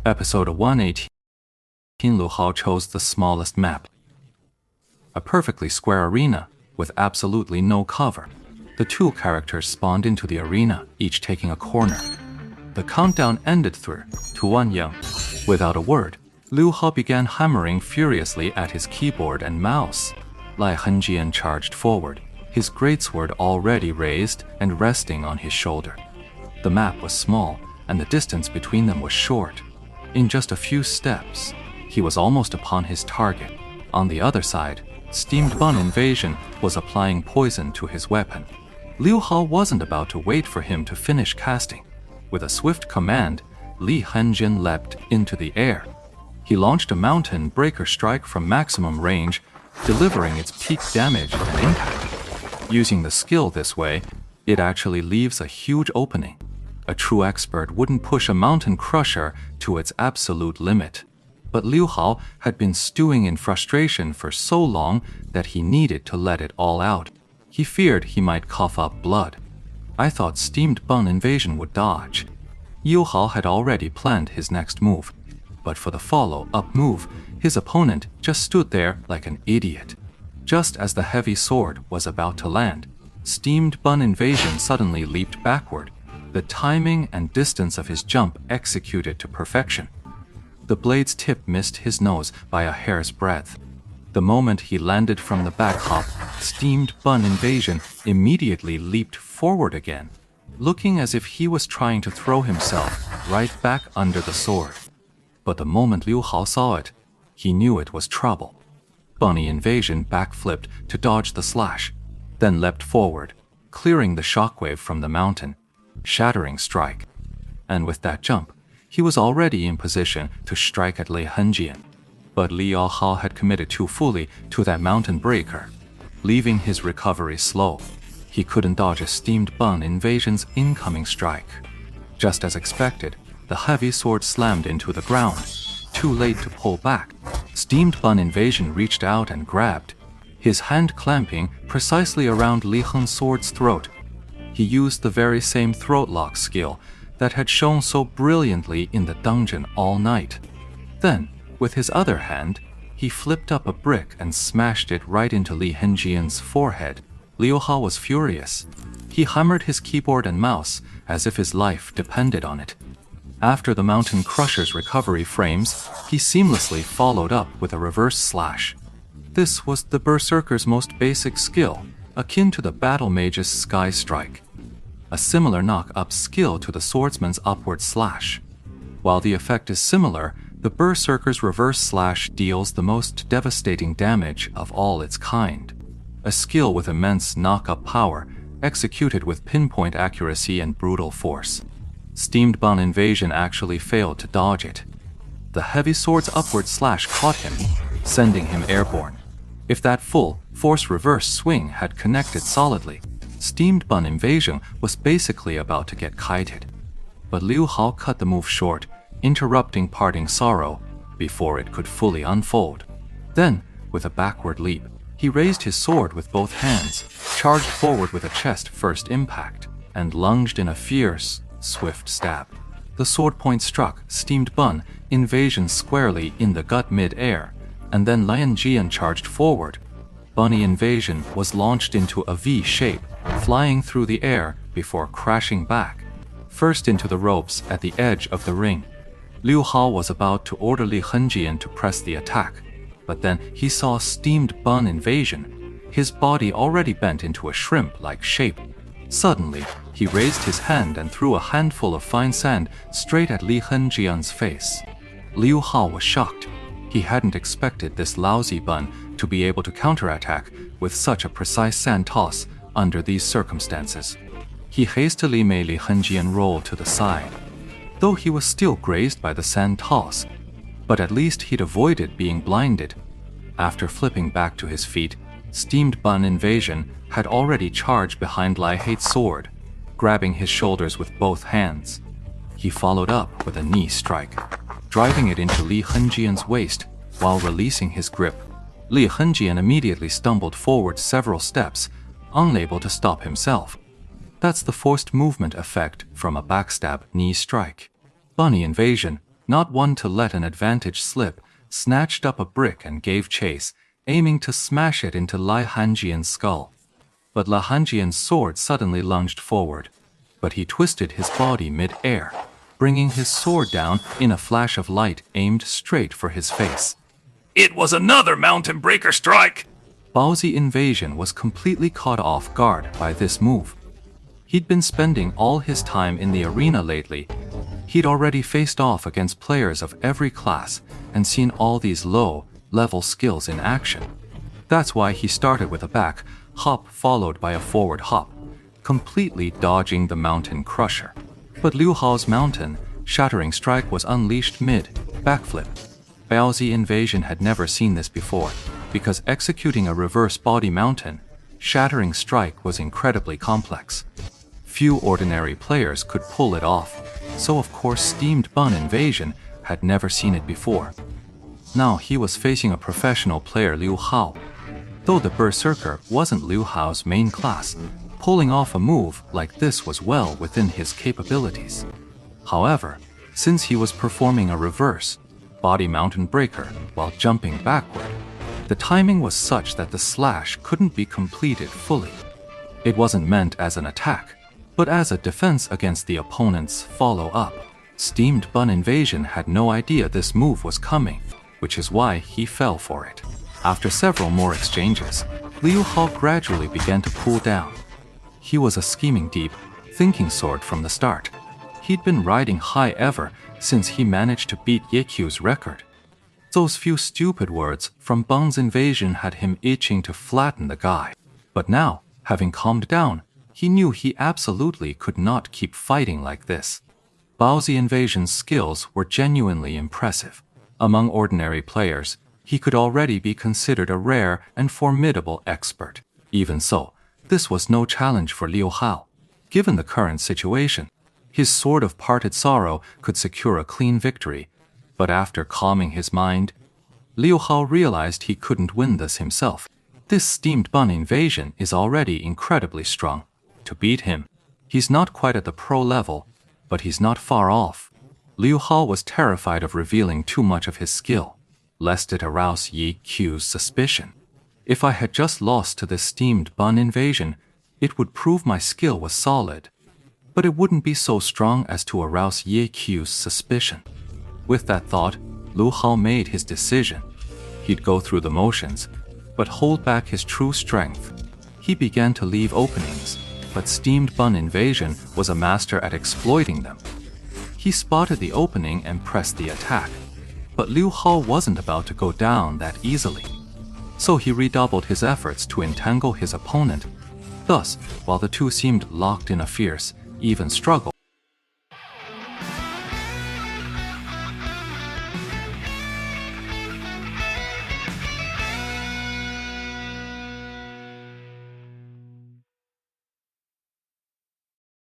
Episode 118. Lu Hao chose the smallest map. A perfectly square arena with absolutely no cover. The two characters spawned into the arena, each taking a corner. The countdown ended through to Wanyang. Without a word, Liu Hao began hammering furiously at his keyboard and mouse. Lai Henjian charged forward, his greatsword already raised and resting on his shoulder. The map was small, and the distance between them was short. In just a few steps, he was almost upon his target. On the other side, Steamed Bun Invasion was applying poison to his weapon. Liu Hao wasn't about to wait for him to finish casting. With a swift command, Li Henjin leapt into the air. He launched a mountain breaker strike from maximum range, delivering its peak damage and impact. Using the skill this way, it actually leaves a huge opening. A true expert wouldn't push a mountain crusher to its absolute limit. But Liu Hao had been stewing in frustration for so long that he needed to let it all out. He feared he might cough up blood. I thought Steamed Bun Invasion would dodge. Liu Hao had already planned his next move. But for the follow-up move, his opponent just stood there like an idiot. Just as the heavy sword was about to land, Steamed Bun Invasion suddenly leaped backward, the timing and distance of his jump executed to perfection. The blade's tip missed his nose by a hair's breadth. The moment he landed from the back hop, Steamed Bun Invasion immediately leaped forward again, looking as if he was trying to throw himself right back under the sword. But the moment Liu Hao saw it, he knew it was trouble. Bunny Invasion backflipped to dodge the slash, then leapt forward, clearing the shockwave from the mountain. Shattering strike. And with that jump, he was already in position to strike at Li Henjian. But Liu Hao had committed too fully to that mountain breaker, leaving his recovery slow. He couldn't dodge a Steamed Bun Invasion's incoming strike. Just as expected, the heavy sword slammed into the ground. Too late to pull back, Steamed Bun Invasion reached out and grabbed, his hand clamping precisely around Li Heng's sword's throat. He used the very same throat lock skill that had shown so brilliantly in the dungeon all night. Then, with his other hand, he flipped up a brick and smashed it right into Li Henjian's forehead. Liu Hao was furious. He hammered his keyboard and mouse as if his life depended on it. After the mountain crusher's recovery frames, he seamlessly followed up with a reverse slash. This was the berserker's most basic skill, akin to the battle mage's sky strike. A similar knock-up skill to the swordsman's upward slash. While the effect is similar, the berserker's reverse slash deals the most devastating damage of all its kind. A skill with immense knock-up power, executed with pinpoint accuracy and brutal force. Steamed Bun Invasion actually failed to dodge it. The heavy sword's upward slash caught him, sending him airborne. If that full force reverse swing had connected solidly, Steamed Bun Invasion was basically about to get kited. But Liu Hao cut the move short, interrupting parting sorrow before it could fully unfold. Then, with a backward leap, he raised his sword with both hands, charged forward with a chest-first impact, and lunged in a fierce, swift stab. The sword point struck Steamed Bun Invasion squarely in the gut mid-air, and then Li Henjian charged forward. Bunny Invasion was launched into a V shape, flying through the air before crashing back, first into the ropes at the edge of the ring. Liu Hao was about to order Li Henjian to press the attack, but then he saw Steamed Bun Invasion, his body already bent into a shrimp-like shape. Suddenly, he raised his hand and threw a handful of fine sand straight at Li Henjian's face. Liu Hao was shocked. He hadn't expected this lousy bun to be able to counterattack with such a precise sand toss under these circumstances. He hastily made Li Henjian roll to the side, though he was still grazed by the sand toss, but at least he'd avoided being blinded. After flipping back to his feet, Steamed Bun Invasion had already charged behind Lai Hei's sword, grabbing his shoulders with both hands. He followed up with a knee strike, driving it into Li Henjian's waist while releasing his grip. Li Henjian immediately stumbled forward several steps, unable to stop himself. That's the forced movement effect from a backstab knee strike. Bunny Invasion, not one to let an advantage slip, snatched up a brick and gave chase, aiming to smash it into Lai Hanjian's skull. But Lai Hanjian's sword suddenly lunged forward, but he twisted his body mid-air, bringing his sword down in a flash of light aimed straight for his face. It was another mountain breaker strike! Baozi Invasion was completely caught off guard by this move. He'd been spending all his time in the arena lately. He'd already faced off against players of every class and seen all these low-level skills in action. That's why he started with a back hop followed by a forward hop, completely dodging the mountain crusher. But Liu Hao's mountain shattering strike was unleashed mid-backflip. Baozi Invasion had never seen this before, because executing a reverse body mountain shattering strike was incredibly complex. Few ordinary players could pull it off, so of course Steamed Bun Invasion had never seen it before. Now he was facing a professional player, Liu Hao. Though the Berserker wasn't Liu Hao's main class, pulling off a move like this was well within his capabilities. However, since he was performing a reverse body mountain breaker while jumping backward, the timing was such that the slash couldn't be completed fully. It wasn't meant as an attack, but as a defense against the opponent's follow-up. Steamed Bun Invasion had no idea this move was coming, which is why he fell for it. After several more exchanges, Liu Hao gradually began to cool down. He was a scheming deep, thinking sort from the start. He'd been riding high ever since he managed to beat Ye Qiu's record. Those few stupid words from Bun's Invasion had him itching to flatten the guy. But now, having calmed down, he knew he absolutely could not keep fighting like this. Baozi Invasion's skills were genuinely impressive. Among ordinary players, he could already be considered a rare and formidable expert. Even so, this was no challenge for Liu Hao. Given the current situation, his Sword of Parted Sorrow could secure a clean victory. But after calming his mind, Liu Hao realized he couldn't win this himself. This Steamed Bun Invasion is already incredibly strong. To beat him, he's not quite at the pro level, but he's not far off. Liu Hao was terrified of revealing too much of his skill, lest it arouse Ye Qiu's suspicion. If I had just lost to this Steamed Bun Invasion, it would prove my skill was solid, but it wouldn't be so strong as to arouse Ye Qiu's suspicion. With that thought, Liu Hao made his decision. He'd go through the motions, but hold back his true strength. He began to leave openings, but Steamed Bun Invasion was a master at exploiting them. He spotted the opening and pressed the attack, but Liu Hao wasn't about to go down that easily. So he redoubled his efforts to entangle his opponent. Thus, while the two seemed locked in a fierce, even struggle,